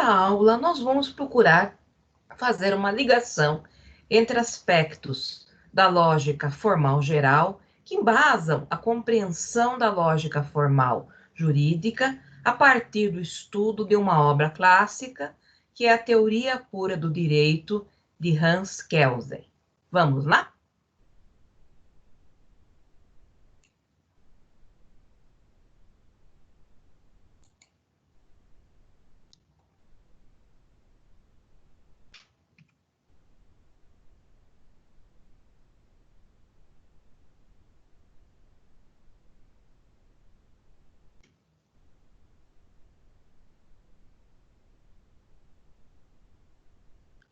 aula, nós vamos procurar fazer uma ligação entre aspectos da lógica formal geral que embasam a compreensão da lógica formal jurídica a partir do estudo de uma obra clássica, que é a Teoria Pura do Direito, de Hans Kelsen. Vamos lá?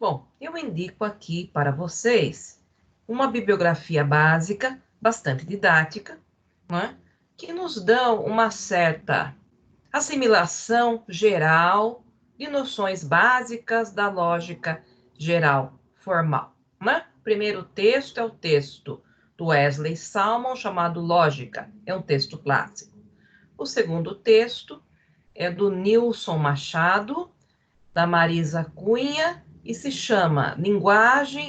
Bom, eu indico aqui para vocês uma bibliografia básica, bastante didática, né, que nos dão uma certa assimilação geral de noções básicas da lógica geral formal. Né? O primeiro texto é o texto do Wesley Salmon, chamado Lógica, é um texto clássico. O segundo texto é do Nilson Machado, da Marisa Cunha, e se chama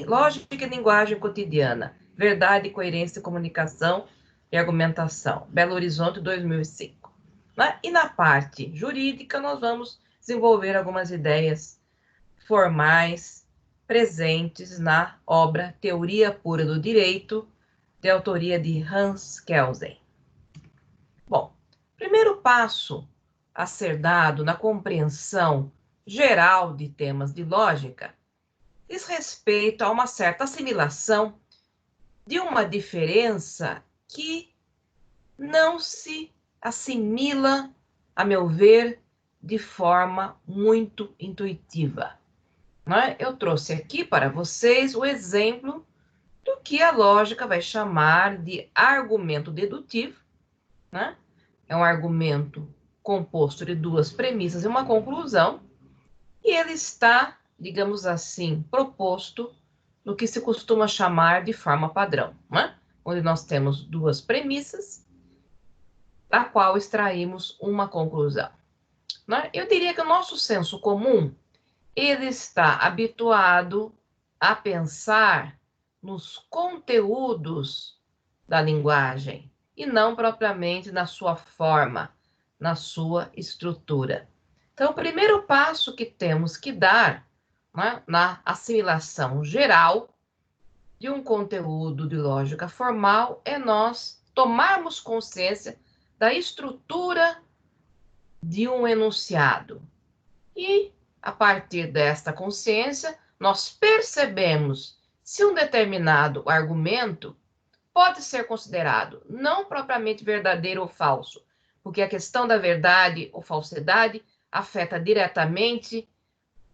Lógica e Linguagem Cotidiana, Verdade, Coerência, Comunicação e Argumentação, Belo Horizonte, 2005. Né? E na parte jurídica, nós vamos desenvolver algumas ideias formais presentes na obra Teoria Pura do Direito, de autoria de Hans Kelsen. Bom, primeiro passo a ser dado na compreensão geral de temas de lógica diz respeito a uma certa assimilação de uma diferença que não se assimila, a meu ver, de forma muito intuitiva. Né? Eu trouxe aqui para vocês o exemplo do que a lógica vai chamar de argumento dedutivo. Né? É um argumento composto de duas premissas e uma conclusão, e ele está, digamos assim, proposto no que se costuma chamar de forma padrão, né? Onde nós temos duas premissas, da qual extraímos uma conclusão. Né? Eu diria que o nosso senso comum, ele está habituado a pensar nos conteúdos da linguagem, e não propriamente na sua forma, na sua estrutura. Então, o primeiro passo que temos que dar, né, na assimilação geral de um conteúdo de lógica formal é nós tomarmos consciência da estrutura de um enunciado. E, a partir desta consciência, nós percebemos se um determinado argumento pode ser considerado não propriamente verdadeiro ou falso, porque a questão da verdade ou falsidade afeta diretamente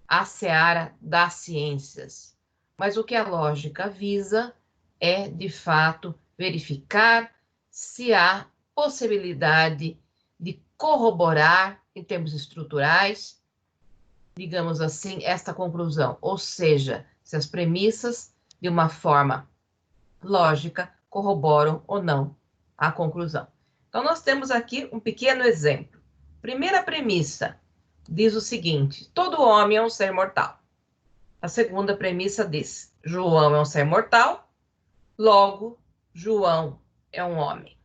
a seara das ciências. Mas o que a lógica visa é, de fato, verificar se há possibilidade de corroborar, em termos estruturais, digamos assim, esta conclusão. Ou seja, se as premissas, de uma forma lógica, corroboram ou não a conclusão. Então, nós temos aqui um pequeno exemplo. Primeira premissa diz o seguinte: todo homem é um ser mortal. A segunda premissa diz: João é um ser mortal, logo, João é um homem.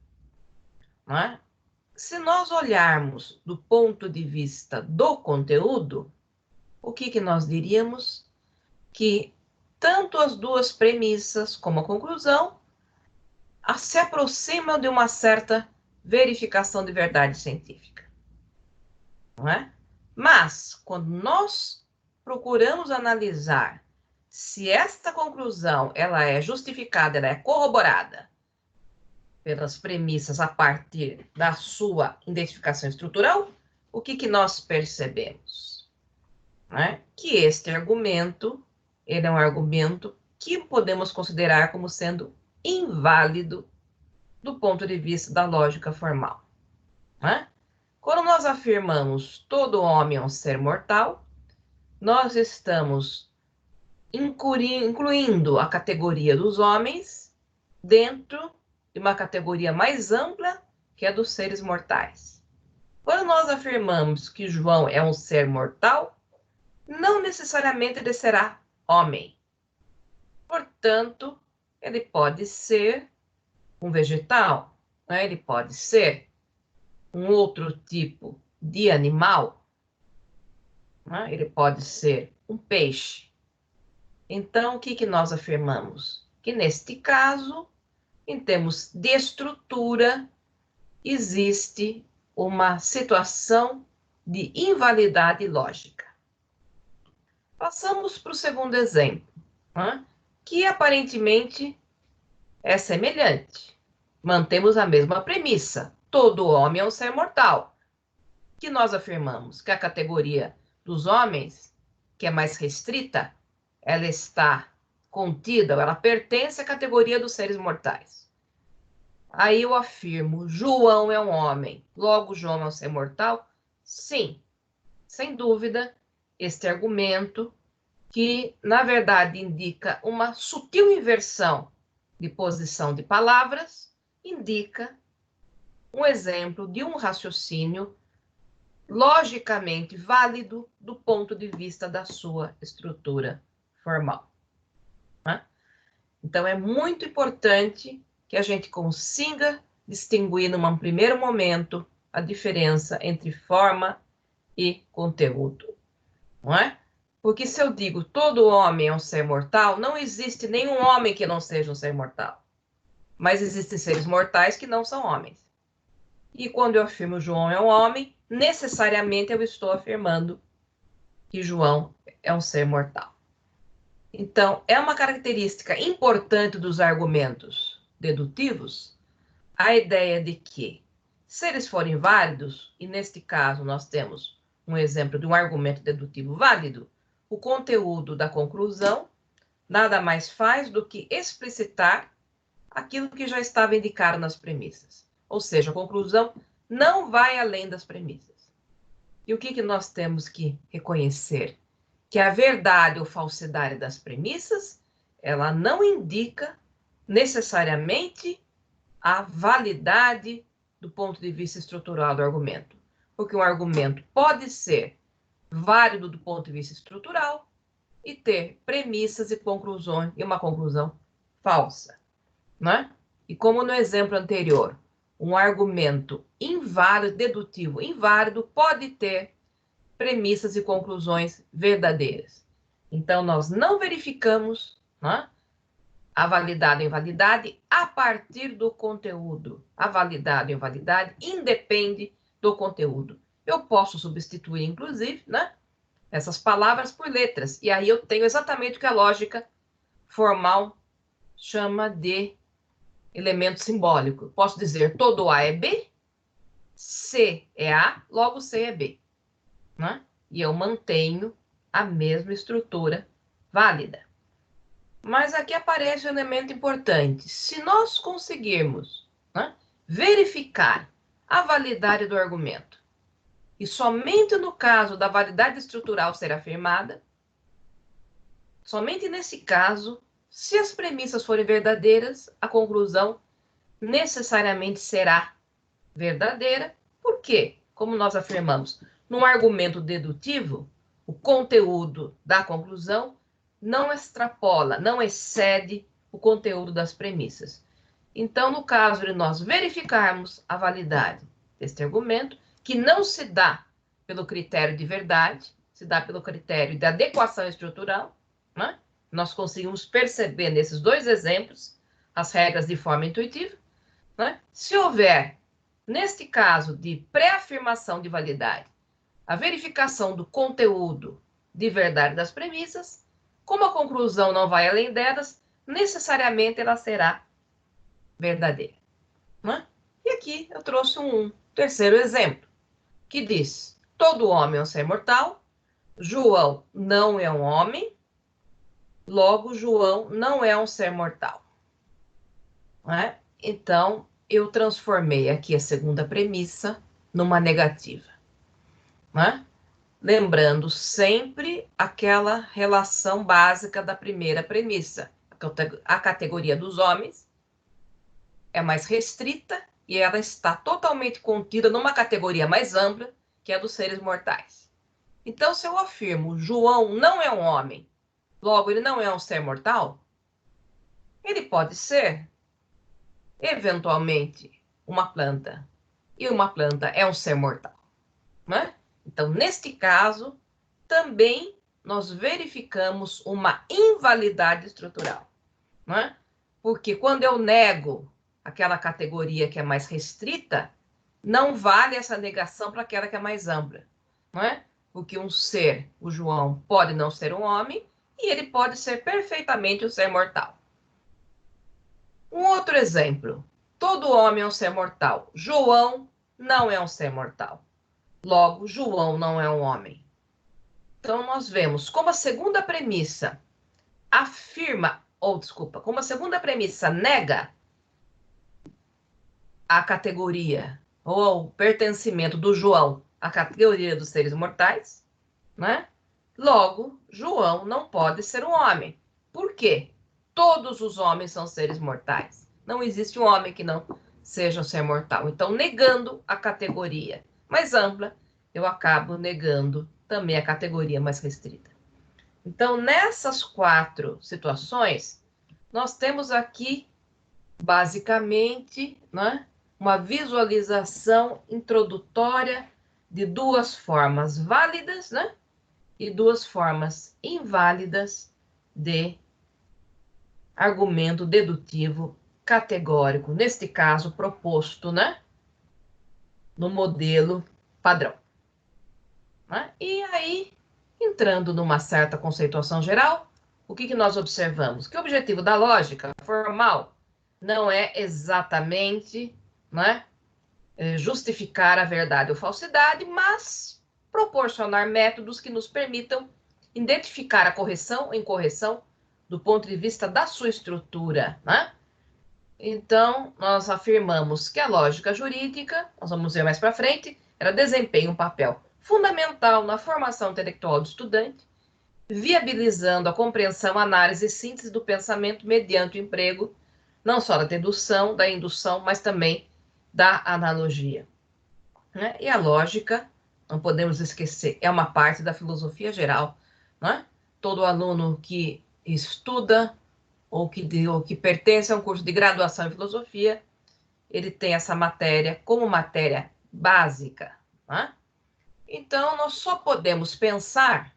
Não é? Se nós olharmos do ponto de vista do conteúdo, o que nós diríamos? Que tanto as duas premissas como a conclusão se aproximam de uma certa verificação de verdade científica. Não é? Mas, quando nós procuramos analisar se esta conclusão ela é justificada, ela é corroborada pelas premissas a partir da sua identificação estrutural, o que nós percebemos? Não é? Que este argumento, ele é um argumento que podemos considerar como sendo inválido do ponto de vista da lógica formal. Né? Quando nós afirmamos todo homem é um ser mortal, nós estamos incluindo a categoria dos homens dentro de uma categoria mais ampla, que é dos seres mortais. Quando nós afirmamos que João é um ser mortal, não necessariamente ele será homem. Portanto, ele pode ser um vegetal, né? Ele pode ser um outro tipo de animal, né? Ele pode ser um peixe. Então, o que que nós afirmamos? Que neste caso, em termos de estrutura, existe uma situação de invalidade lógica. Passamos para o segundo exemplo, né? Que aparentemente é semelhante. Mantemos a mesma premissa. Todo homem é um ser mortal. Que nós afirmamos que a categoria dos homens, que é mais restrita, ela está contida, ela pertence à categoria dos seres mortais. Aí eu afirmo, João é um homem, logo João é um ser mortal? Sim, sem dúvida, este argumento, que na verdade indica uma sutil inversão de posição de palavras, indica um exemplo de um raciocínio logicamente válido do ponto de vista da sua estrutura formal. Né? Então, é muito importante que a gente consiga distinguir, num primeiro momento, a diferença entre forma e conteúdo. Não é? Porque se eu digo todo homem é um ser mortal, não existe nenhum homem que não seja um ser mortal. Mas existem seres mortais que não são homens. E quando eu afirmo João é um homem, necessariamente eu estou afirmando que João é um ser mortal. Então, é uma característica importante dos argumentos dedutivos a ideia de que, se eles forem válidos, e neste caso nós temos um exemplo de um argumento dedutivo válido, o conteúdo da conclusão nada mais faz do que explicitar aquilo que já estava indicado nas premissas. Ou seja, a conclusão não vai além das premissas. E o que, que nós temos que reconhecer? Que a verdade ou falsidade das premissas, ela não indica necessariamente a validade do ponto de vista estrutural do argumento. Porque um argumento pode ser válido do ponto de vista estrutural e ter premissas e conclusões, e uma conclusão falsa, né? E como no exemplo anterior, um argumento inválido, dedutivo inválido, pode ter premissas e conclusões verdadeiras. Então, nós não verificamos, né, a validade ou invalidade a partir do conteúdo. A validade ou invalidade independe do conteúdo. Eu posso substituir, inclusive, né, essas palavras por letras. E aí eu tenho exatamente o que a lógica formal chama de elemento simbólico. Posso dizer todo A é B, C é A, logo C é B. Né? E eu mantenho a mesma estrutura válida. Mas aqui aparece um elemento importante. Se nós conseguirmos, né, verificar a validade do argumento, e somente no caso da validade estrutural ser afirmada, somente nesse caso, se as premissas forem verdadeiras, a conclusão necessariamente será verdadeira. Por quê? Como nós afirmamos, num argumento dedutivo, o conteúdo da conclusão não extrapola, não excede o conteúdo das premissas. Então, no caso de nós verificarmos a validade deste argumento, que não se dá pelo critério de verdade, se dá pelo critério de adequação estrutural, né? Nós conseguimos perceber nesses dois exemplos as regras de forma intuitiva, né? Se houver, neste caso de pré-afirmação de validade, a verificação do conteúdo de verdade das premissas, como a conclusão não vai além delas, necessariamente ela será verdadeira. Né? E aqui eu trouxe um terceiro exemplo, que diz: todo homem é um ser mortal, João não é um homem, logo João não é um ser mortal. Né? Então, eu transformei aqui a segunda premissa numa negativa. Né? Lembrando sempre aquela relação básica da primeira premissa. A categoria dos homens é mais restrita e ela está totalmente contida numa categoria mais ampla, que é a dos seres mortais. Então, se eu afirmo João não é um homem, logo ele não é um ser mortal, ele pode ser, eventualmente, uma planta. E uma planta é um ser mortal, né? Então, neste caso, também nós verificamos uma invalidade estrutural, né? Porque quando eu nego aquela categoria que é mais restrita, não vale essa negação para aquela que é mais ampla, não é? Porque um ser, o João, pode não ser um homem e ele pode ser perfeitamente um ser mortal. Um outro exemplo. Todo homem é um ser mortal. João não é um ser mortal. Logo, João não é um homem. Então, nós vemos como a segunda premissa afirma, ou desculpa, como a segunda premissa nega a categoria ou o pertencimento do João à categoria dos seres mortais, né? Logo, João não pode ser um homem. Por quê? Todos os homens são seres mortais. Não existe um homem que não seja um ser mortal. Então, negando a categoria mais ampla, eu acabo negando também a categoria mais restrita. Então, nessas 4 situações, nós temos aqui, basicamente, né, uma visualização introdutória de 2 formas válidas, né, e 2 formas inválidas de argumento dedutivo categórico, neste caso proposto, né, no modelo padrão. Né? E aí, entrando numa certa conceituação geral, o que nós observamos? Que o objetivo da lógica formal não é exatamente, né, justificar a verdade ou falsidade, mas proporcionar métodos que nos permitam identificar a correção ou incorreção do ponto de vista da sua estrutura, né? Então, nós afirmamos que a lógica jurídica, nós vamos ver mais para frente, ela desempenha um papel fundamental na formação intelectual do estudante, viabilizando a compreensão, análise e síntese do pensamento mediante o emprego, não só da dedução, da indução, mas também da analogia. Né? E a lógica, não podemos esquecer, é uma parte da filosofia geral. Né? Todo aluno que estuda ou que pertence a um curso de graduação em filosofia, ele tem essa matéria como matéria básica. Né? Então, nós só podemos pensar,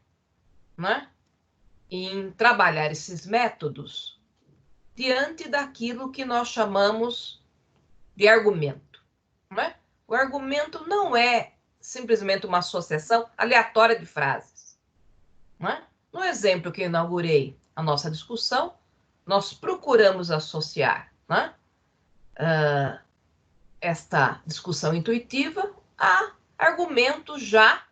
né, em trabalhar esses métodos diante daquilo que nós chamamos de argumento. Né? O argumento não é simplesmente uma associação aleatória de frases. Né? No exemplo que eu inaugurei a nossa discussão, nós procuramos associar, né, esta discussão intuitiva a argumentos já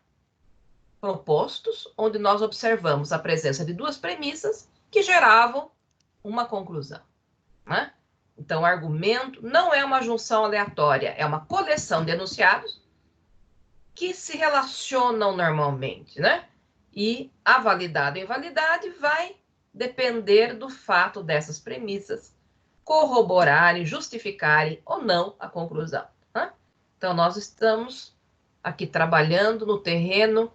propostos, onde nós observamos a presença de 2 premissas que geravam uma conclusão. Né? Então, o argumento não é uma junção aleatória, é uma coleção de enunciados que se relacionam normalmente, né? E a validade ou invalidade vai depender do fato dessas premissas corroborarem, justificarem ou não a conclusão. Né? Então, nós estamos aqui trabalhando no terreno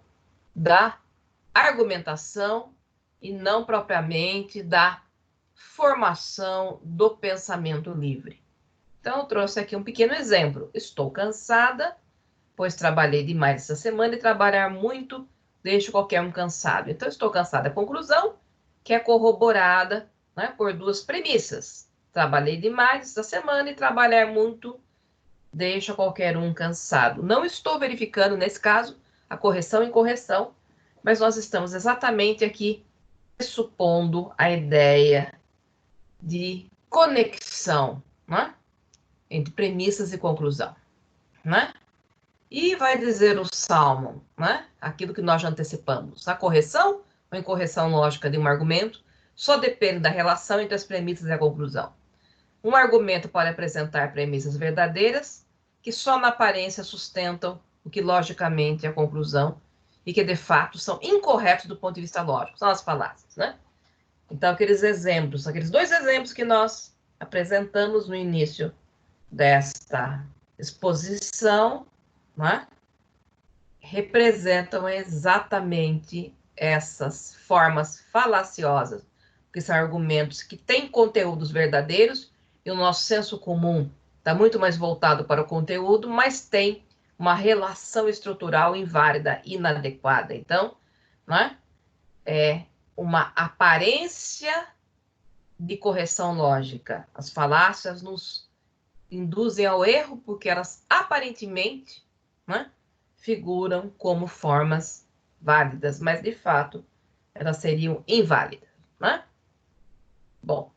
da argumentação e não propriamente da formação do pensamento livre. Então, eu trouxe aqui um pequeno exemplo. Estou cansada, pois trabalhei demais essa semana e trabalhar muito deixa qualquer um cansado. Então, estou cansada. A conclusão que é corroborada, né, por 2 premissas. Trabalhei demais essa semana e trabalhar muito deixa qualquer um cansado. Não estou verificando, nesse caso, a correção e incorreção, mas nós estamos exatamente aqui pressupondo a ideia de conexão, né, entre premissas e conclusão. Né? E vai dizer o Salmo, né, aquilo que nós já antecipamos. A correção ou incorreção lógica de um argumento só depende da relação entre as premissas e a conclusão. Um argumento pode apresentar premissas verdadeiras que só na aparência sustentam o que logicamente é a conclusão e que de fato são incorretos do ponto de vista lógico, são as falácias, né? Então, aqueles 2 exemplos que nós apresentamos no início desta exposição, né, representam exatamente essas formas falaciosas, que são argumentos que têm conteúdos verdadeiros, e o nosso senso comum está muito mais voltado para o conteúdo, mas tem uma relação estrutural inválida, inadequada. Então, né, é uma aparência de correção lógica. As falácias nos induzem ao erro porque elas aparentemente, né, figuram como formas válidas, mas de fato elas seriam inválidas, né? Bom,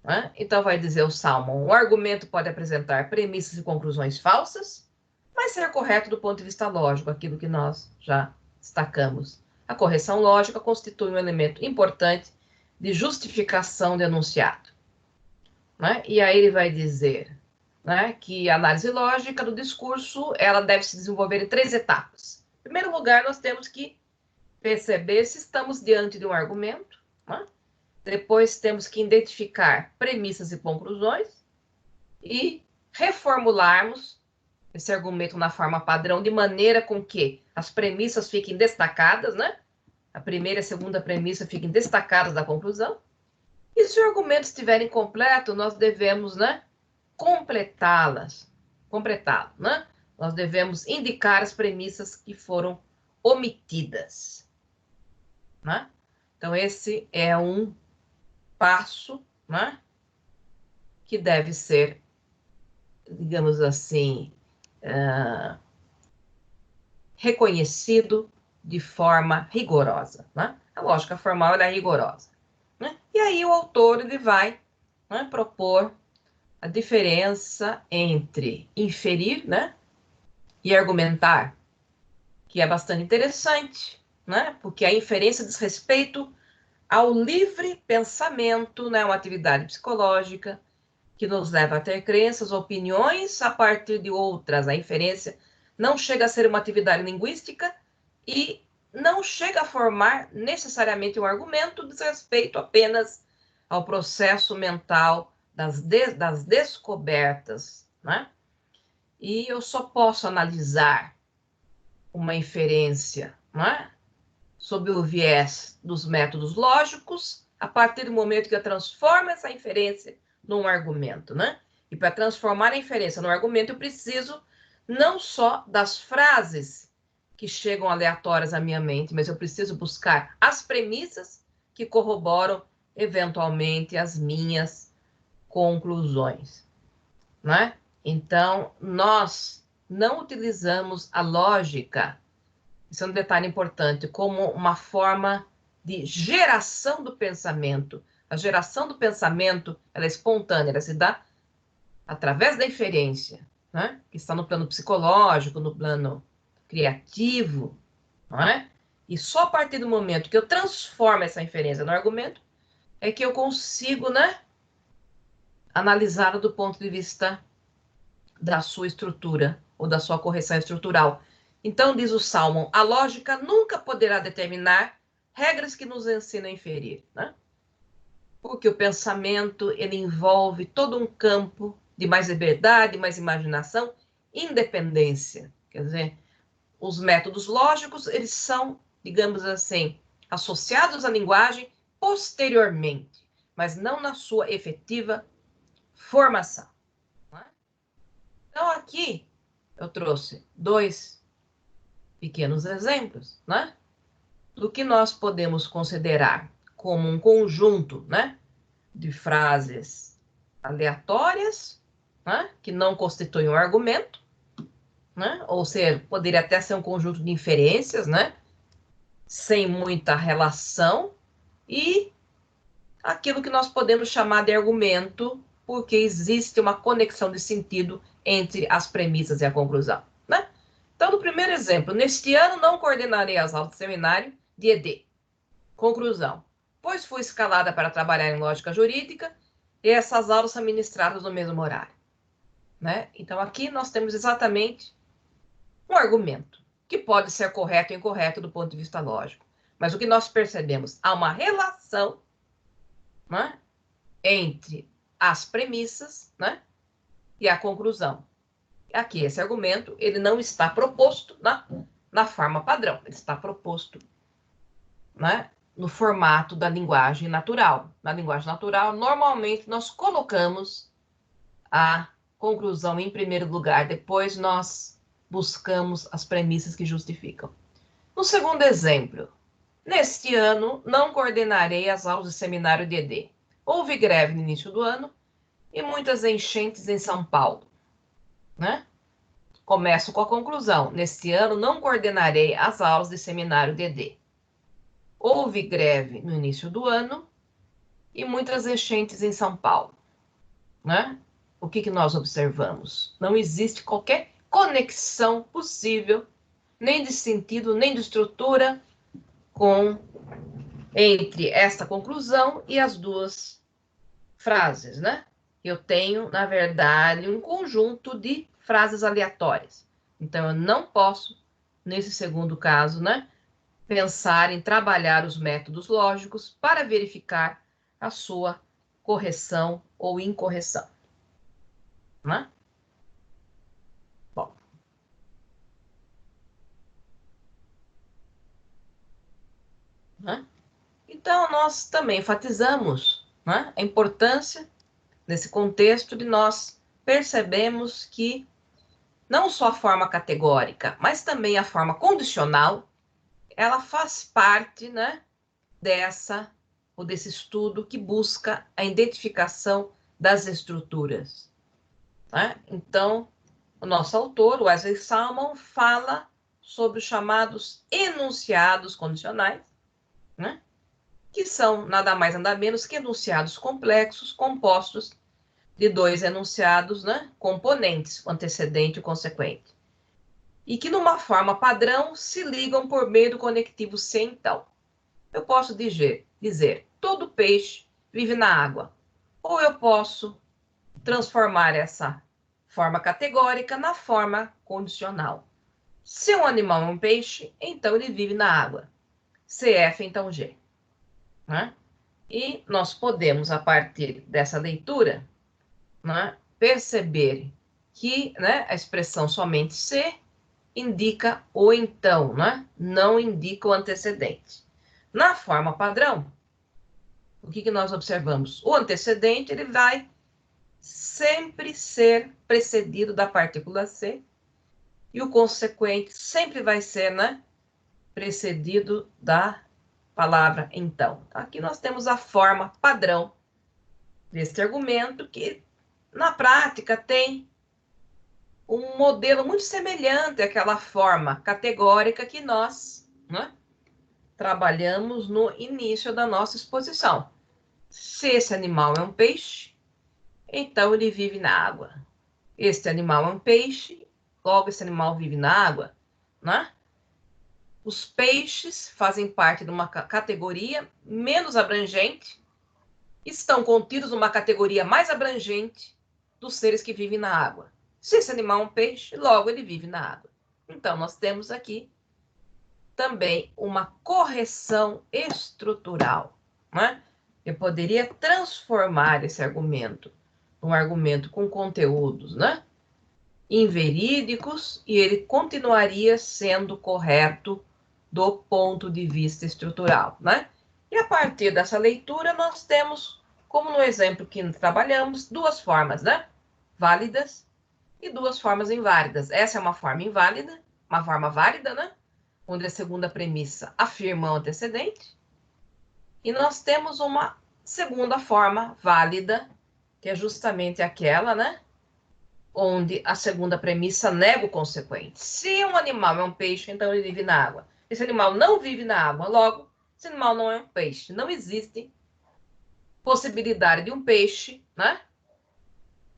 né? Então vai dizer o Salmon: o argumento pode apresentar premissas e conclusões falsas, mas ser correto do ponto de vista lógico, aquilo que nós já destacamos. A correção lógica constitui um elemento importante de justificação do enunciado, né? E aí ele vai dizer, né, que a análise lógica do discurso ela deve se desenvolver em 3 etapas. Em primeiro lugar, nós temos que perceber se estamos diante de um argumento, né? Depois temos que identificar premissas e conclusões e reformularmos esse argumento na forma padrão, de maneira com que as premissas fiquem destacadas, né? A primeira e a segunda premissa fiquem destacadas da conclusão. E se o argumento estiver incompleto, nós devemos, né, completá-lo, né? Nós devemos indicar as premissas que foram omitidas, né? Então, esse é um passo, né, que deve ser, digamos assim, reconhecido de forma rigorosa, né? A lógica formal ela é rigorosa, né? E aí o autor ele vai, né, propor a diferença entre inferir, né, e argumentar, que é bastante interessante, né? Porque a inferência diz respeito ao livre pensamento, né, uma atividade psicológica que nos leva a ter crenças, opiniões a partir de outras. A inferência não chega a ser uma atividade linguística e não chega a formar necessariamente um argumento, diz respeito apenas ao processo mental das descobertas, né? E eu só posso analisar uma inferência, né, sob o viés dos métodos lógicos, a partir do momento que eu transformo essa inferência num argumento, né? E para transformar a inferência num argumento, eu preciso não só das frases que chegam aleatórias à minha mente, mas eu preciso buscar as premissas que corroboram eventualmente as minhas conclusões, né? Então, nós não utilizamos a lógica, isso é um detalhe importante, como uma forma de geração do pensamento. A geração do pensamento, ela é espontânea, ela se dá através da inferência, né? Que está no plano psicológico, no plano criativo, não é? E só a partir do momento que eu transformo essa inferência no argumento, é que eu consigo, né, analisá-lo do ponto de vista da sua estrutura, ou da sua correção estrutural. Então, diz o Salmon, a lógica nunca poderá determinar regras que nos ensinam a inferir, né? Porque o pensamento, ele envolve todo um campo de mais liberdade, mais imaginação, independência. Quer dizer, os métodos lógicos, eles são, digamos assim, associados à linguagem posteriormente, mas não na sua efetiva formação. Então, aqui eu trouxe 2 pequenos exemplos, né, do que nós podemos considerar como um conjunto, né, de frases aleatórias, né, que não constituem um argumento, né, ou seja, poderia até ser um conjunto de inferências, né, sem muita relação, e aquilo que nós podemos chamar de argumento, porque existe uma conexão de sentido entre as premissas e a conclusão, né? Então, no primeiro exemplo, neste ano não coordenarei as aulas do seminário de ED. Conclusão, pois fui escalada para trabalhar em lógica jurídica e essas aulas são ministradas no mesmo horário, né? Então, aqui nós temos exatamente um argumento, que pode ser correto ou incorreto do ponto de vista lógico. Mas o que nós percebemos, há uma relação, né, entre as premissas, né, e a conclusão. Aqui, esse argumento, ele não está proposto na forma padrão. Ele está proposto, né, no formato da linguagem natural. Na linguagem natural, normalmente, nós colocamos a conclusão em primeiro lugar, depois nós buscamos as premissas que justificam. No segundo exemplo, neste ano não coordenarei as aulas de seminário de ED. Houve greve no início do ano e muitas enchentes em São Paulo, né? Começo com a conclusão. Neste ano não coordenarei as aulas de seminário de ED. Houve greve no início do ano e muitas enchentes em São Paulo, né? O que nós observamos? Não existe qualquer conexão possível, nem de sentido, nem de estrutura, entre esta conclusão e as duas frases, né? Eu tenho, na verdade, um conjunto de frases aleatórias. Então, eu não posso, nesse segundo caso, né, pensar em trabalhar os métodos lógicos para verificar a sua correção ou incorreção, né? Bom. Né? Então, nós também enfatizamos, né, a importância, nesse contexto, de nós percebemos que não só a forma categórica, mas também a forma condicional, ela faz parte, né, desse estudo que busca a identificação das estruturas. Né? Então, o nosso autor, Wesley Salmon, fala sobre os chamados enunciados condicionais, né? Que são nada mais nada menos que enunciados complexos compostos de dois enunciados, né, componentes, o antecedente e o consequente, e que numa forma padrão se ligam por meio do conectivo se então. Eu posso dizer, todo peixe vive na água, ou eu posso transformar essa forma categórica na forma condicional. Se um animal é um peixe, então ele vive na água. CF, então G. Né? E nós podemos, a partir dessa leitura, né, perceber que, né, a expressão somente se indica o então, né? Não indica o antecedente. Na forma padrão, o que nós observamos? O antecedente ele vai sempre ser precedido da partícula se e o consequente sempre vai ser, né, precedido da palavra então. Aqui nós temos a forma padrão deste argumento que, na prática, tem um modelo muito semelhante àquela forma categórica que nós, né, trabalhamos no início da nossa exposição. Se esse animal é um peixe, então ele vive na água. Este animal é um peixe, logo esse animal vive na água, né? Os peixes fazem parte de uma categoria menos abrangente, estão contidos numa categoria mais abrangente dos seres que vivem na água. Se esse animal é um peixe, logo ele vive na água. Então, nós temos aqui também uma correção estrutural, né? Eu poderia transformar esse argumento num argumento com conteúdos, né, inverídicos, e ele continuaria sendo correto do ponto de vista estrutural, né? E a partir dessa leitura, nós temos, como no exemplo que trabalhamos, duas formas, né? Válidas e duas formas inválidas. Essa é uma forma inválida, uma forma válida, né? Onde a segunda premissa afirma o antecedente. E nós temos uma segunda forma válida, que é justamente aquela, né, onde a segunda premissa nega o consequente. Se um animal é um peixe, então ele vive na água. Esse animal não vive na água, logo, esse animal não é um peixe. Não existe possibilidade de um peixe, né,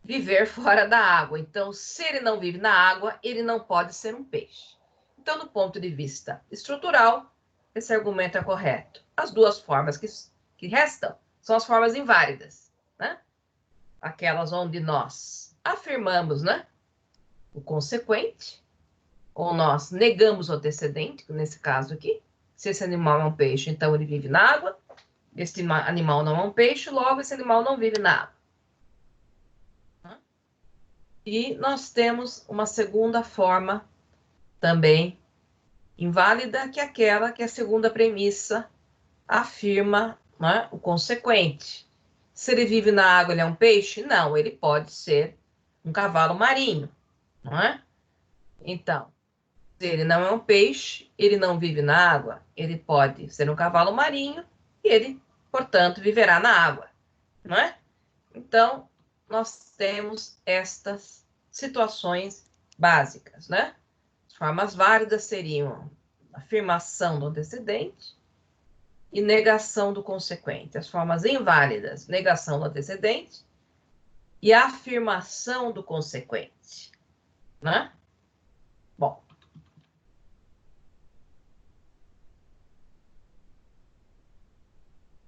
viver fora da água. Então, se ele não vive na água, ele não pode ser um peixe. Então, do ponto de vista estrutural, esse argumento é correto. As duas formas que restam são as formas inválidas, né? Aquelas onde nós afirmamos, né, o consequente, ou nós negamos o antecedente, nesse caso aqui. Se esse animal é um peixe, então ele vive na água. Este animal não é um peixe, logo esse animal não vive na água. E nós temos uma segunda forma também inválida que aquela que a segunda premissa afirma, né, o consequente. Se ele vive na água, ele é um peixe? Não, ele pode ser um cavalo marinho, não é? Então, se ele não é um peixe, ele não vive na água, ele pode ser um cavalo marinho e ele, portanto, viverá na água, não é? Então, nós temos estas situações básicas, né? As formas válidas seriam afirmação do antecedente e negação do consequente. As formas inválidas, negação do antecedente e afirmação do consequente, né? Bom,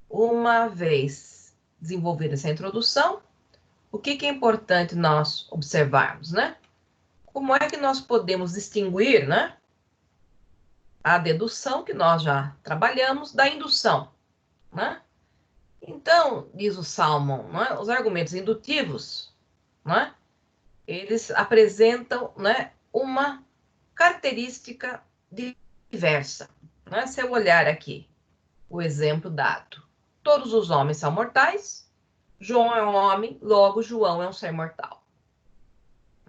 uma vez desenvolvida essa introdução, o que é importante nós observarmos, né? Como é que nós podemos distinguir, né, a dedução, que nós já trabalhamos, da indução, né? Então, diz o Salmon, né, os argumentos indutivos, né, eles apresentam, né, uma característica diversa, né? Se eu olhar aqui o exemplo dado, todos os homens são mortais, João é um homem, logo João é um ser mortal.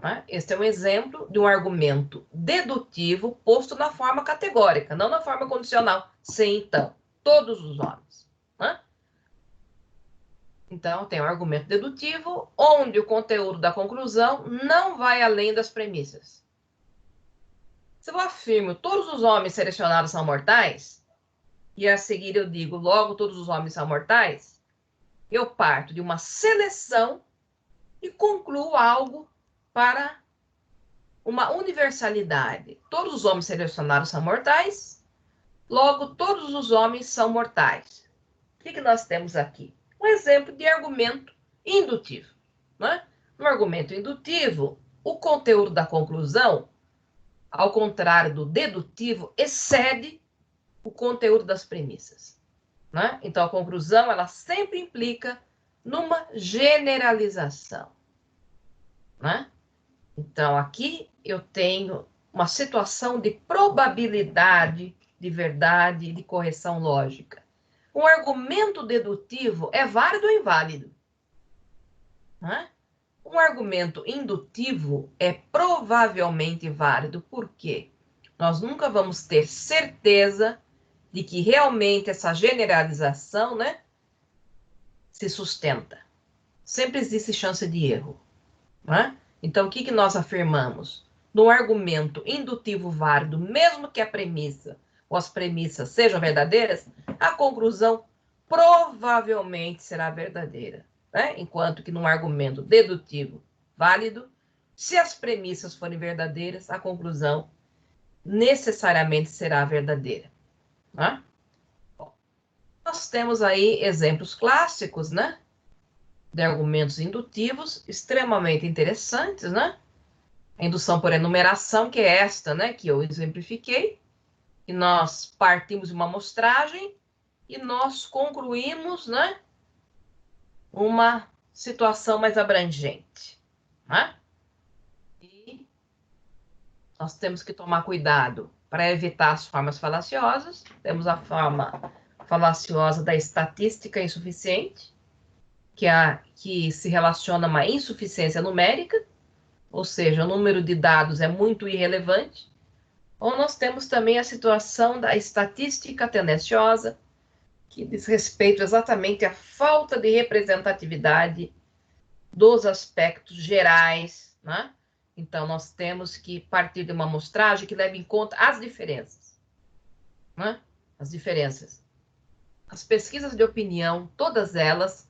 Né? Este é um exemplo de um argumento dedutivo posto na forma categórica, não na forma condicional. Sim, então, todos os homens. Né? Então, tem um argumento dedutivo, onde o conteúdo da conclusão não vai além das premissas. Se eu afirmo todos os homens selecionados são mortais, e a seguir eu digo logo todos os homens são mortais, eu parto de uma seleção e concluo algo para uma universalidade. Todos os homens selecionados são mortais, logo todos os homens são mortais. O que nós temos aqui? Um exemplo de argumento indutivo. Né? No argumento indutivo, o conteúdo da conclusão, ao contrário do dedutivo, excede o conteúdo das premissas. Né? Então, a conclusão, ela sempre implica numa generalização. Né? Então, aqui eu tenho uma situação de probabilidade de verdade e de correção lógica. Um argumento dedutivo é válido ou inválido? Né? Um argumento indutivo é provavelmente válido. Por quê? Nós nunca vamos ter certeza de que realmente essa generalização, né, se sustenta. Sempre existe chance de erro. Né? Então, o que nós afirmamos? No argumento indutivo válido, mesmo que a premissa ou as premissas sejam verdadeiras, a conclusão provavelmente será verdadeira. Né? Enquanto que num argumento dedutivo válido, se as premissas forem verdadeiras, a conclusão necessariamente será verdadeira. Né? Bom, nós temos aí exemplos clássicos, né, de argumentos indutivos extremamente interessantes, né? A indução por enumeração, que é esta, né, que eu exemplifiquei, e nós partimos de uma amostragem e nós concluímos, né, uma situação mais abrangente, né? E nós temos que tomar cuidado para evitar as formas falaciosas. Temos a forma falaciosa da estatística insuficiente, que se relaciona a uma insuficiência numérica, ou seja, o número de dados é muito irrelevante. Ou nós temos também a situação da estatística tendenciosa, que diz respeito exatamente à falta de representatividade dos aspectos gerais, né? Então, nós temos que partir de uma amostragem que leve em conta as diferenças, né? As diferenças. As pesquisas de opinião, todas elas,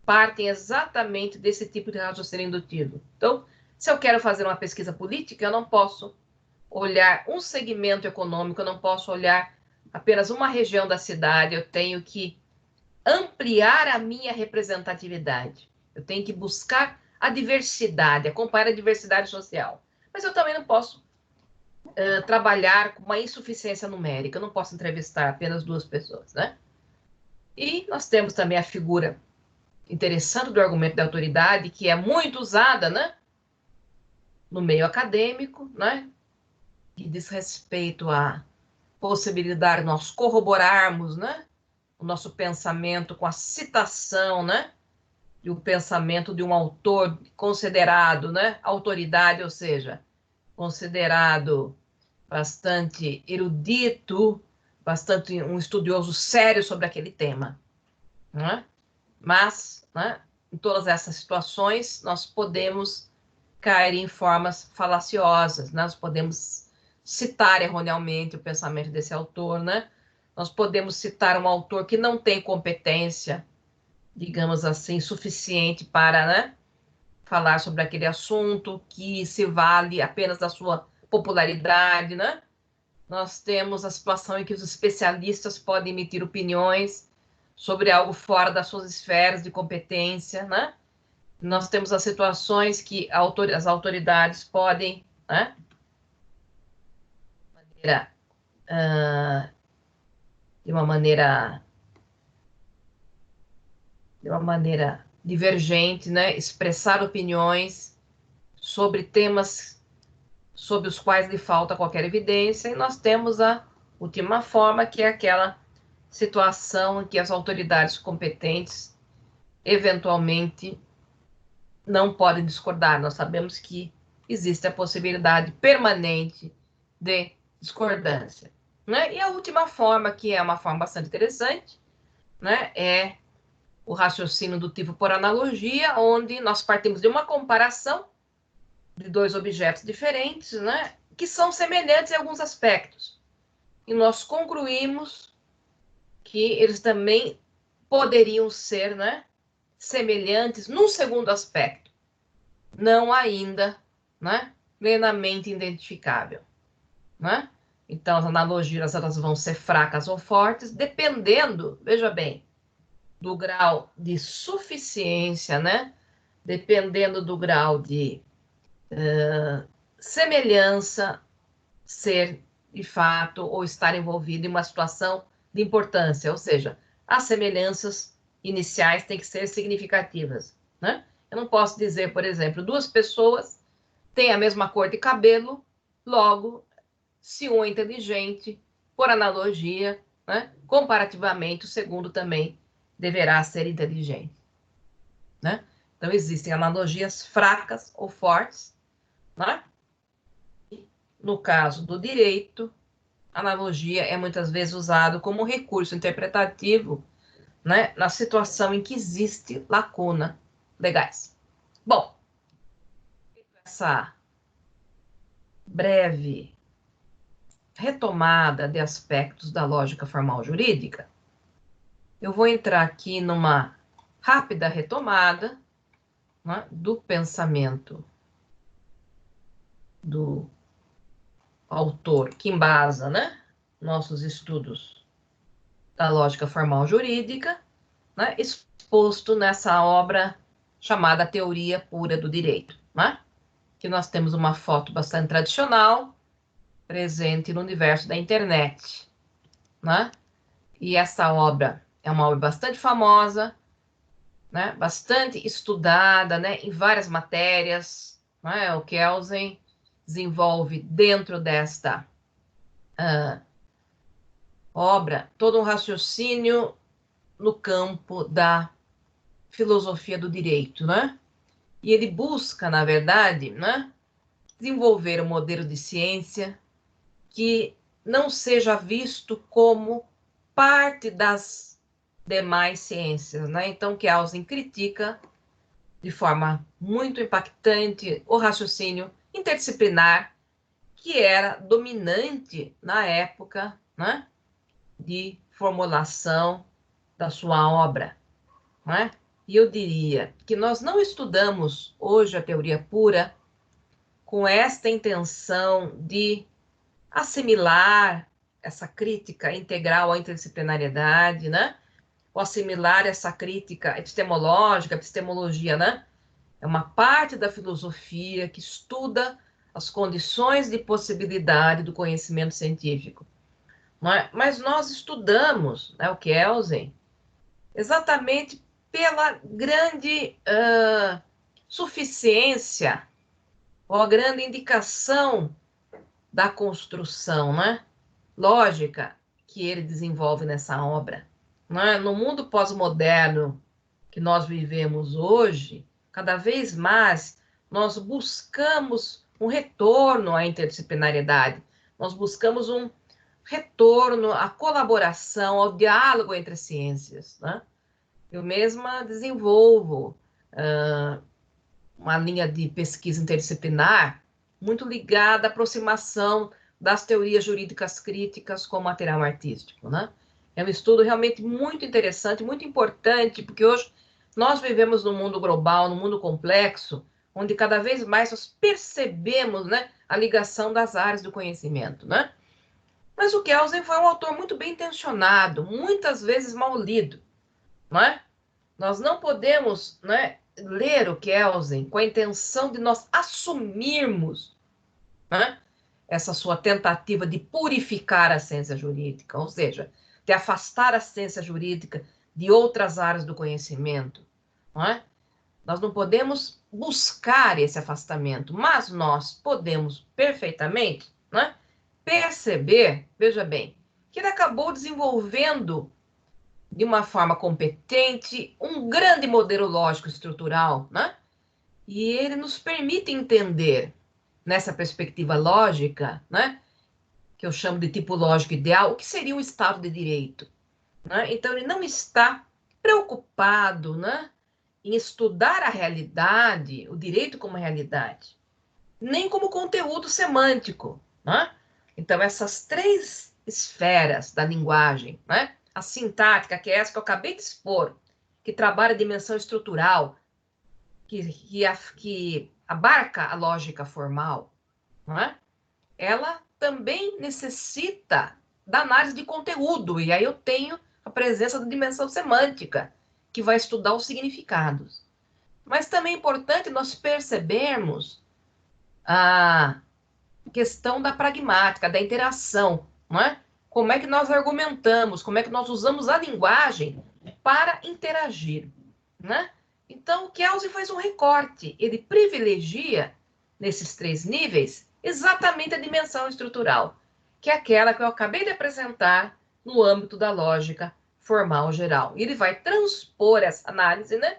partem exatamente desse tipo de raciocínio indutivo. Então, se eu quero fazer uma pesquisa política, eu não posso olhar um segmento econômico, eu não posso olhar apenas uma região da cidade, eu tenho que ampliar a minha representatividade. Eu tenho que buscar a diversidade, acompanhar a diversidade social. Mas eu também não posso trabalhar com uma insuficiência numérica, eu não posso entrevistar apenas 2 pessoas, né? E nós temos também a figura interessante do argumento da autoridade, que é muito usada, né, no meio acadêmico, né, que diz respeito a possibilidade de nós corroborarmos, né, o nosso pensamento com a citação, né, e o pensamento de um autor considerado, né, autoridade, ou seja, considerado bastante erudito, bastante um estudioso sério sobre aquele tema, né? Mas, né, em todas essas situações, nós podemos cair em formas falaciosas, né? Nós podemos citar erroneamente o pensamento desse autor, né? Nós podemos citar um autor que não tem competência, digamos assim, suficiente para, né, falar sobre aquele assunto, que se vale apenas da sua popularidade, né? Nós temos a situação em que os especialistas podem emitir opiniões sobre algo fora das suas esferas de competência, né? Nós temos as situações que as autoridades podem, né, de uma maneira divergente, né, expressar opiniões sobre temas sobre os quais lhe falta qualquer evidência, e nós temos a última forma, que é aquela situação em que as autoridades competentes eventualmente não podem discordar. Nós sabemos que existe a possibilidade permanente de discordância, né? E a última forma, que é uma forma bastante interessante, né, é o raciocínio indutivo por analogia, onde nós partimos de uma comparação de dois objetos diferentes, né, que são semelhantes em alguns aspectos, e nós concluímos que eles também poderiam ser, né, semelhantes num segundo aspecto, não ainda, né, plenamente identificável, né? Então, as analogias, elas vão ser fracas ou fortes, dependendo, veja bem, do grau de suficiência, né? Dependendo do grau de semelhança, ser de fato ou estar envolvido em uma situação de importância, ou seja, as semelhanças iniciais têm que ser significativas, né? Eu não posso dizer, por exemplo, duas pessoas têm a mesma cor de cabelo, logo, se um é inteligente, por analogia, né, comparativamente, o segundo também deverá ser inteligente, né? Então, existem analogias fracas ou fortes, né? No caso do direito, analogia é muitas vezes usado como recurso interpretativo, né, na situação em que existe lacuna legais. Bom, essa breve retomada de aspectos da lógica formal jurídica, eu vou entrar aqui numa rápida retomada, né, do pensamento do autor que embasa, né, nossos estudos da lógica formal jurídica, né, exposto nessa obra chamada Teoria Pura do Direito, né? Que nós temos uma foto bastante tradicional, presente no universo da internet, né? E essa obra é uma obra bastante famosa, né? Bastante estudada, né? Em várias matérias, né? O Kelsen desenvolve dentro desta obra todo um raciocínio no campo da filosofia do direito, né? E ele busca, na verdade, né, desenvolver um modelo de ciência que não seja visto como parte das demais ciências, né? Então, Kelsen critica de forma muito impactante o raciocínio interdisciplinar que era dominante na época, né, de formulação da sua obra, né? E eu diria que nós não estudamos hoje a teoria pura com esta intenção de assimilar essa crítica integral à interdisciplinariedade, né? Ou assimilar essa crítica epistemológica, epistemologia, né? É uma parte da filosofia que estuda as condições de possibilidade do conhecimento científico. Não é? Mas nós estudamos, né, o Kelsen, exatamente pela grande suficiência ou a grande indicação da construção, né, lógica que ele desenvolve nessa obra. Né? No mundo pós-moderno que nós vivemos hoje, cada vez mais nós buscamos um retorno à interdisciplinariedade, nós buscamos um retorno à colaboração, ao diálogo entre as ciências. Né? Eu mesma desenvolvo uma linha de pesquisa interdisciplinar muito ligada à aproximação das teorias jurídicas críticas com o material artístico, né? É um estudo realmente muito interessante, muito importante, porque hoje nós vivemos num mundo global, num mundo complexo, onde cada vez mais nós percebemos, né, a ligação das áreas do conhecimento, né? Mas o Kelsen foi um autor muito bem intencionado, muitas vezes mal lido, não é? Nós não podemos, né, ler o Kelsen com a intenção de nós assumirmos, né, essa sua tentativa de purificar a ciência jurídica, ou seja, de afastar a ciência jurídica de outras áreas do conhecimento. Não é? Nós não podemos buscar esse afastamento, mas nós podemos perfeitamente, né, perceber, veja bem, que ele acabou desenvolvendo de uma forma competente um grande modelo lógico estrutural, né? E ele nos permite entender, nessa perspectiva lógica, né, que eu chamo de tipo lógico ideal, o que seria o Estado de Direito. Né? Então, ele não está preocupado, né, em estudar a realidade, o direito como realidade, nem como conteúdo semântico. Né? Então, essas três esferas da linguagem, né, a sintática, que é essa que eu acabei de expor, que trabalha a dimensão estrutural, que abarca a lógica formal, não é? Ela também necessita da análise de conteúdo, e aí eu tenho a presença da dimensão semântica, que vai estudar os significados. Mas também é importante nós percebermos a questão da pragmática, da interação, não é? Como é que nós argumentamos, como é que nós usamos a linguagem para interagir, né? Então, o Kelsen faz um recorte, ele privilegia, nesses três níveis, exatamente a dimensão estrutural, que é aquela que eu acabei de apresentar no âmbito da lógica formal geral. E ele vai transpor essa análise, né,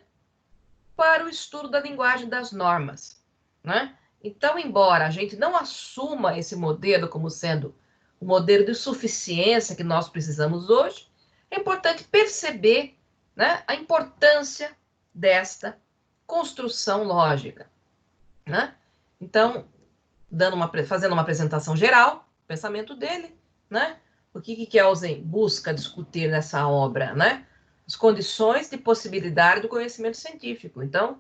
para o estudo da linguagem das normas, né? Então, embora a gente não assuma esse modelo como sendo o modelo de suficiência que nós precisamos hoje, é importante perceber, né, a importância desta construção lógica, né? Então, fazendo uma apresentação geral, o pensamento dele, né? O que Kelsen busca discutir nessa obra, né? As condições de possibilidade do conhecimento científico. Então,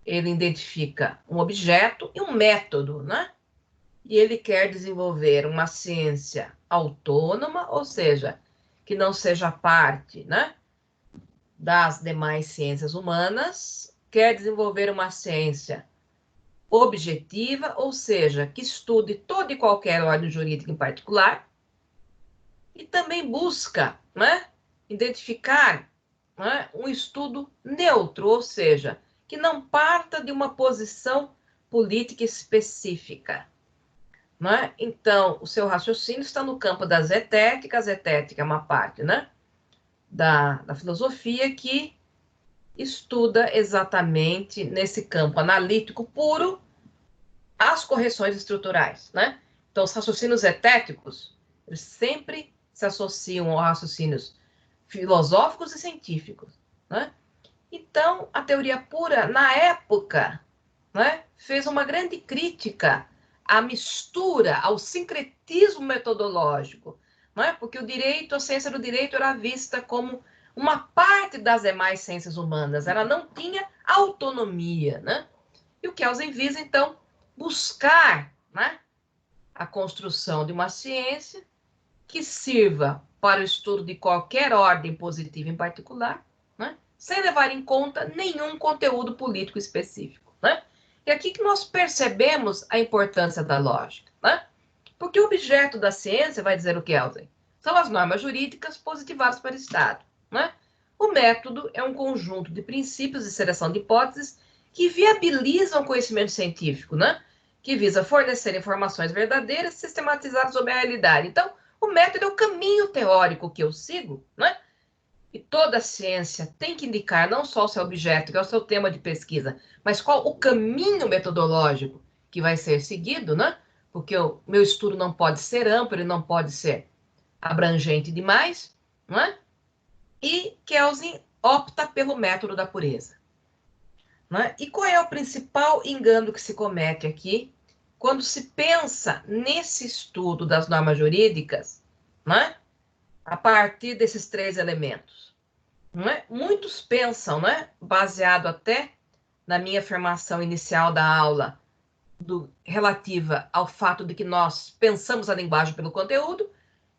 ele identifica um objeto e um método, né? E ele quer desenvolver uma ciência autônoma, ou seja, que não seja parte, né, das demais ciências humanas, quer desenvolver uma ciência objetiva, ou seja, que estude toda e qualquer ordem jurídica em particular, e também busca, né, identificar, né, um estudo neutro, ou seja, que não parta de uma posição política específica. Né? Então, o seu raciocínio está no campo da zetética. A zetética é uma parte, né, da filosofia que estuda exatamente nesse campo analítico puro as correções estruturais. Né? Então, os raciocínios zetéticos, eles sempre se associam a raciocínios filosóficos e científicos. Né? Então, a teoria pura, na época, né, fez uma grande crítica à mistura, ao sincretismo metodológico, não é? Porque o direito, a ciência do direito era vista como uma parte das demais ciências humanas, ela não tinha autonomia, né? E o Kelsen visa, então, buscar, né, a construção de uma ciência que sirva para o estudo de qualquer ordem positiva em particular, né, sem levar em conta nenhum conteúdo político específico, né? E aqui que nós percebemos a importância da lógica, né? Porque o objeto da ciência, vai dizer o Kelsen, são as normas jurídicas positivadas para o Estado, né? O método é um conjunto de princípios de seleção de hipóteses que viabilizam o conhecimento científico, né? Que visa fornecer informações verdadeiras sistematizadas sobre a realidade. Então, O método é o caminho teórico que eu sigo, né? E toda ciência tem que indicar não só o seu objeto, que é o seu tema de pesquisa, mas qual o caminho metodológico que vai ser seguido, né? Porque o meu estudo não pode ser amplo, ele não pode ser abrangente demais, não é? E Kelsen opta pelo método da pureza. Não é? E qual é o principal engano que se comete aqui quando se pensa nesse estudo das normas jurídicas, não é? A partir desses três elementos? Não é? Muitos pensam, não é? Baseado até na minha afirmação inicial da aula, relativa ao fato de que nós pensamos a linguagem pelo conteúdo,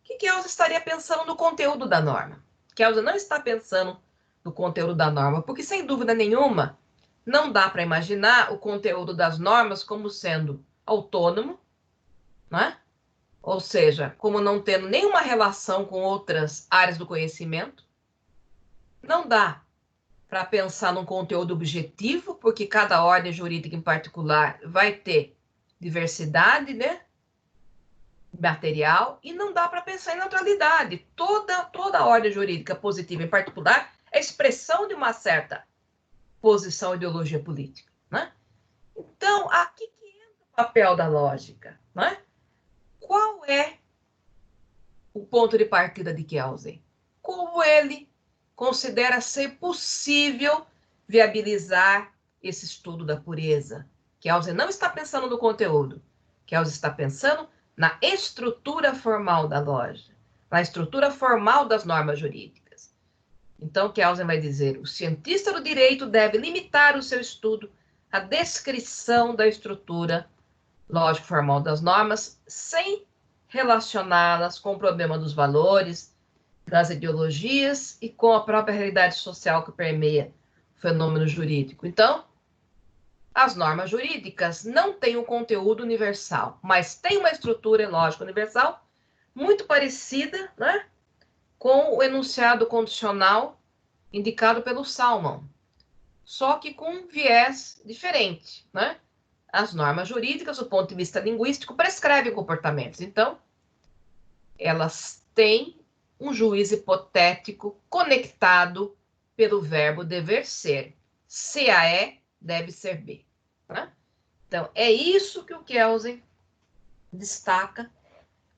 que Kelsen estaria pensando no conteúdo da norma. Kelsen não está pensando no conteúdo da norma, porque, sem dúvida nenhuma, não dá para imaginar o conteúdo das normas como sendo autônomo, né? Ou seja, como não tendo nenhuma relação com outras áreas do conhecimento. Não dá para pensar num conteúdo objetivo, porque cada ordem jurídica em particular vai ter diversidade, né? Material, e não dá para pensar em neutralidade. Toda ordem jurídica positiva em particular é expressão de uma certa posição e ideologia política, né? Então, aqui que entra o papel da lógica, né? Qual é o ponto de partida de Kelsen? Como ele considera ser possível viabilizar esse estudo da pureza? Kelsen não está pensando no conteúdo, Kelsen está pensando na estrutura formal da lógica, na estrutura formal das normas jurídicas. Então, Kelsen vai dizer: o cientista do direito deve limitar o seu estudo à descrição da estrutura lógico-formal das normas, sem relacioná-las com o problema dos valores, das ideologias e com a própria realidade social que permeia o fenômeno jurídico. Então, as normas jurídicas não têm um conteúdo universal, mas têm uma estrutura lógica universal muito parecida, né, com o enunciado condicional indicado pelo Salmon, só que com um viés diferente, né? As normas jurídicas, do ponto de vista linguístico, prescrevem comportamentos. Então, elas têm um juízo hipotético conectado pelo verbo dever ser. Se A é, deve ser B. Né? Então, é isso que o Kelsen destaca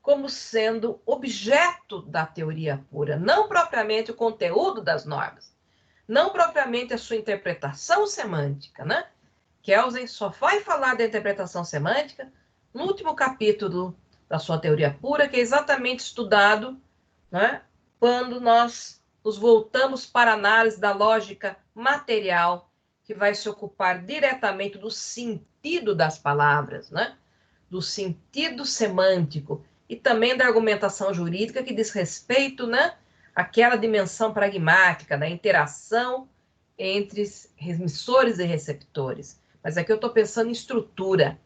como sendo objeto da teoria pura, não propriamente o conteúdo das normas, não propriamente a sua interpretação semântica, né? Kelsen só vai falar da interpretação semântica no último capítulo da sua teoria pura, que é exatamente estudado, né, quando nós nos voltamos para a análise da lógica material, que vai se ocupar diretamente do sentido das palavras, né, do sentido semântico e também da argumentação jurídica que diz respeito, né, àquela dimensão pragmática da interação entre remissores e receptores. Mas aqui eu estou pensando em estrutura.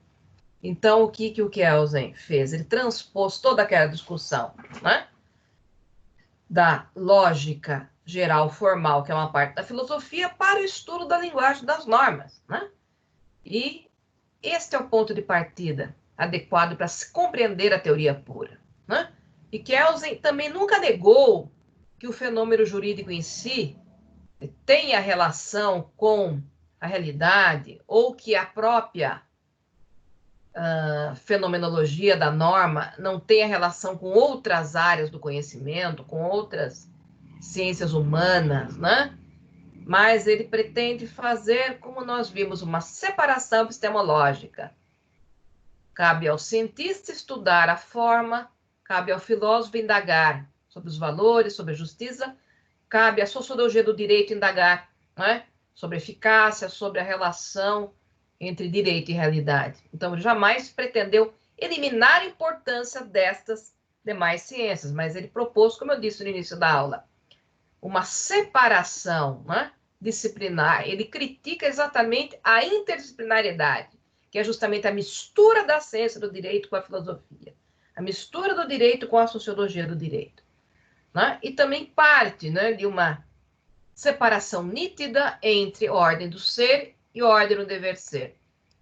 Então, o que o Kelsen fez? Ele transpôs toda aquela discussão, né, da lógica geral formal, que é uma parte da filosofia, para o estudo da linguagem das normas. Né? E este é o ponto de partida adequado para se compreender a teoria pura. Né? E Kelsen também nunca negou que o fenômeno jurídico em si tenha relação com a realidade, ou que a própria fenomenologia da norma não tenha relação com outras áreas do conhecimento, com outras ciências humanas, né? Mas ele pretende fazer, como nós vimos, uma separação epistemológica. Cabe ao cientista estudar a forma, cabe ao filósofo indagar sobre os valores, sobre a justiça, cabe à sociologia do direito indagar, né, sobre a eficácia, sobre a relação entre direito e realidade. Então, ele jamais pretendeu eliminar a importância destas demais ciências, mas ele propôs, como eu disse no início da aula, uma separação, né, disciplinar. Ele critica exatamente a interdisciplinariedade, que é justamente a mistura da ciência do direito com a filosofia, a mistura do direito com a sociologia do direito. Né? E também parte, né, de uma separação nítida entre ordem do ser e ordem do dever ser,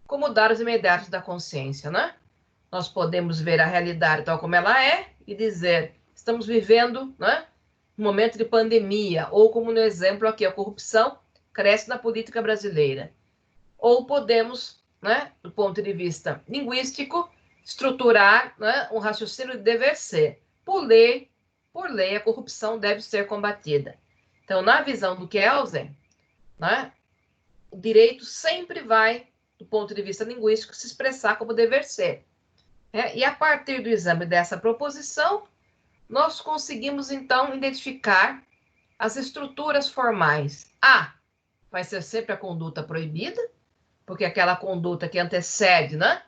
como dados imediatos da consciência. Né? Nós podemos ver a realidade tal como ela é e dizer, estamos vivendo, né, um momento de pandemia, ou como no exemplo aqui, a corrupção cresce na política brasileira. Ou podemos, né, do ponto de vista linguístico, estruturar, né, um raciocínio de dever ser. Por lei, a corrupção deve ser combatida. Então, na visão do Kelsen, né, o direito sempre vai, do ponto de vista linguístico, se expressar como dever ser. E a partir do exame dessa proposição, nós conseguimos, então, identificar as estruturas formais. A vai ser sempre a conduta proibida, porque é aquela conduta que antecede, né,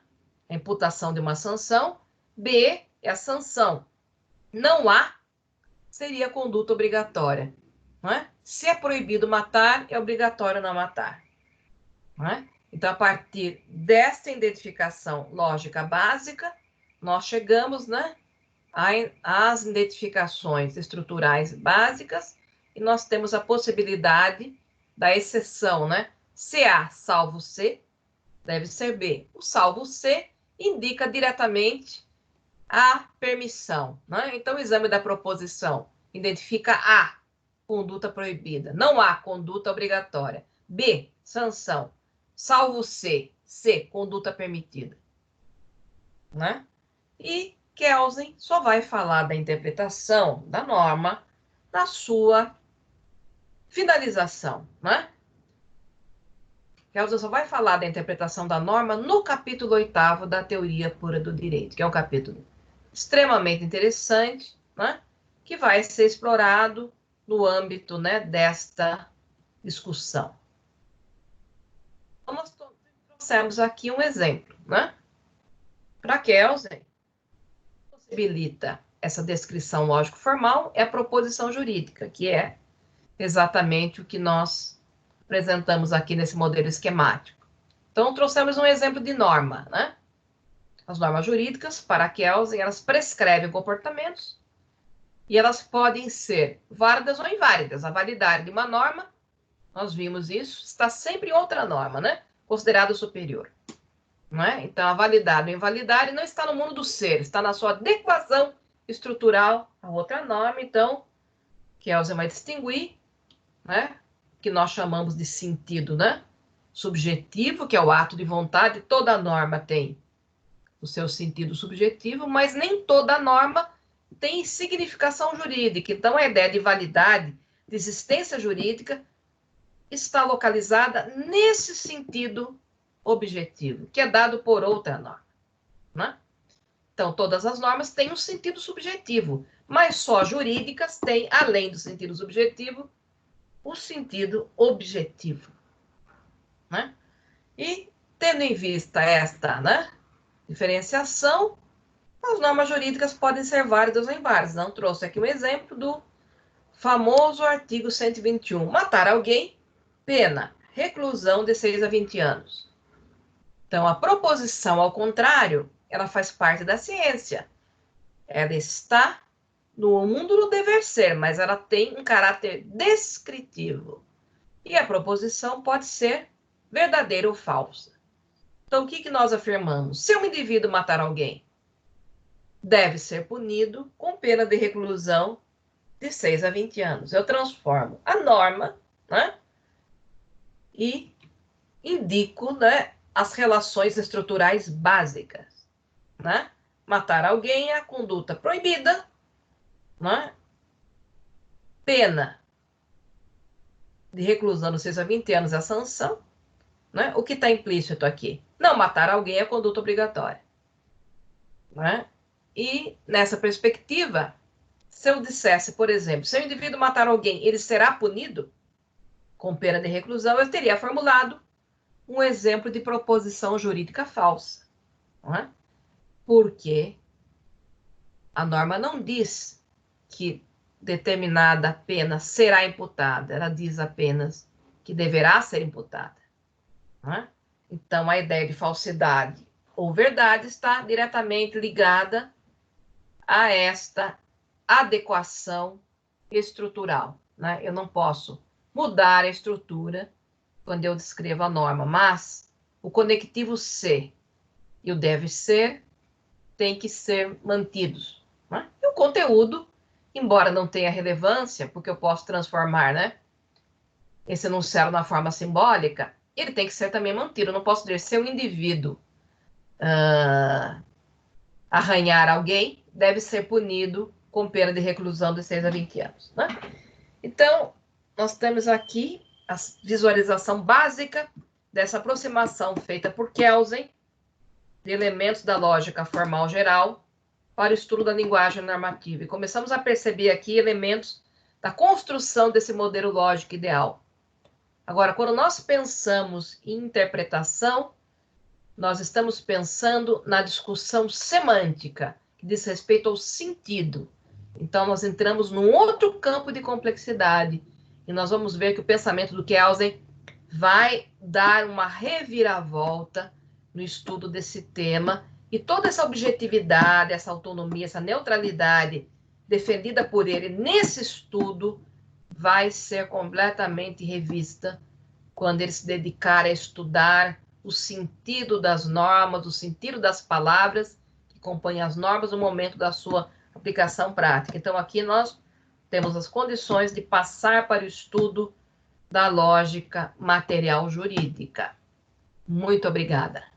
a imputação de uma sanção. B é a sanção. Não há seria a conduta obrigatória. Não é? Se é proibido matar, é obrigatório não matar. Não é? Então, a partir dessa identificação lógica básica, nós chegamos, né, às identificações estruturais básicas e nós temos a possibilidade da exceção, né? Se A salvo C, deve ser B. O salvo C indica diretamente a permissão, né? Então, o exame da proposição identifica A, conduta proibida. Não há conduta obrigatória. B, sanção. Salvo C, C, conduta permitida. Né? E Kelsen só vai falar da interpretação da norma na sua finalização, né? Kelsen só vai falar da interpretação da norma no capítulo 8º da Teoria Pura do Direito, que é um capítulo extremamente interessante, né? Que vai ser explorado no âmbito, né, desta discussão. Então, nós trouxemos aqui um exemplo, né? Para Kelsen, possibilita essa descrição lógico-formal é a proposição jurídica, que é exatamente o que nós apresentamos aqui nesse modelo esquemático. Então, trouxemos um exemplo de norma, né? As normas jurídicas, para Kelsen, elas prescrevem comportamentos e elas podem ser válidas ou inválidas. A validade de uma norma, nós vimos isso, está sempre em outra norma, né? Considerado superior. Não é? Então, a validade ou invalidade não está no mundo do ser, está na sua adequação estrutural a outra norma. Então, Kelsen vai distinguir, né, que nós chamamos de sentido, né, subjetivo, que é o ato de vontade. Toda norma tem o seu sentido subjetivo, mas nem toda norma tem significação jurídica. Então, a ideia de validade, de existência jurídica, está localizada nesse sentido objetivo, que é dado por outra norma, né? Então, todas as normas têm um sentido subjetivo, mas só jurídicas têm, além do sentido subjetivo, o sentido objetivo, né? E, tendo em vista esta, né, diferenciação, as normas jurídicas podem ser válidas ou inválidas. Não trouxe aqui um exemplo do famoso artigo 121. Matar alguém, pena, reclusão de 6 a 20 anos. Então, a proposição ao contrário, ela faz parte da ciência. Ela está no mundo do dever ser, mas ela tem um caráter descritivo. E a proposição pode ser verdadeira ou falsa. Então, o que nós afirmamos? Se um indivíduo matar alguém, deve ser punido com pena de reclusão de 6 a 20 anos. Eu transformo a norma, né, e indico, né, as relações estruturais básicas, né? Matar alguém é a conduta proibida, né? Pena de reclusão de 6 a 20 anos é a sanção, né? O que está implícito aqui? Não matar alguém é a conduta obrigatória, né? E nessa perspectiva, se eu dissesse, por exemplo, se o indivíduo matar alguém, ele será punido com pena de reclusão, eu teria formulado um exemplo de proposição jurídica falsa, não é? Porque a norma não diz que determinada pena será imputada, ela diz apenas que deverá ser imputada, não é? Então, a ideia de falsidade ou verdade está diretamente ligada a esta adequação estrutural, né? Eu não posso mudar a estrutura quando eu descrevo a norma, mas o conectivo ser e o deve ser tem que ser mantidos, né? E o conteúdo, embora não tenha relevância, porque eu posso transformar, né, esse enunciado na forma simbólica, ele tem que ser também mantido. Eu não posso dizer, se um indivíduo arranhar alguém, deve ser punido com pena de reclusão de 6 a 20 anos. Né? Então, nós temos aqui a visualização básica dessa aproximação feita por Kelsen de elementos da lógica formal geral para o estudo da linguagem normativa. E começamos a perceber aqui elementos da construção desse modelo lógico ideal. Agora, quando nós pensamos em interpretação, nós estamos pensando na discussão semântica, que diz respeito ao sentido. Então, nós entramos num outro campo de complexidade, e nós vamos ver que o pensamento do Kelsen vai dar uma reviravolta no estudo desse tema, e toda essa objetividade, essa autonomia, essa neutralidade defendida por ele nesse estudo vai ser completamente revista quando ele se dedicar a estudar o sentido das normas, o sentido das palavras que compõem as normas no momento da sua aplicação prática. Então, aqui nós temos as condições de passar para o estudo da lógica material jurídica. Muito obrigada.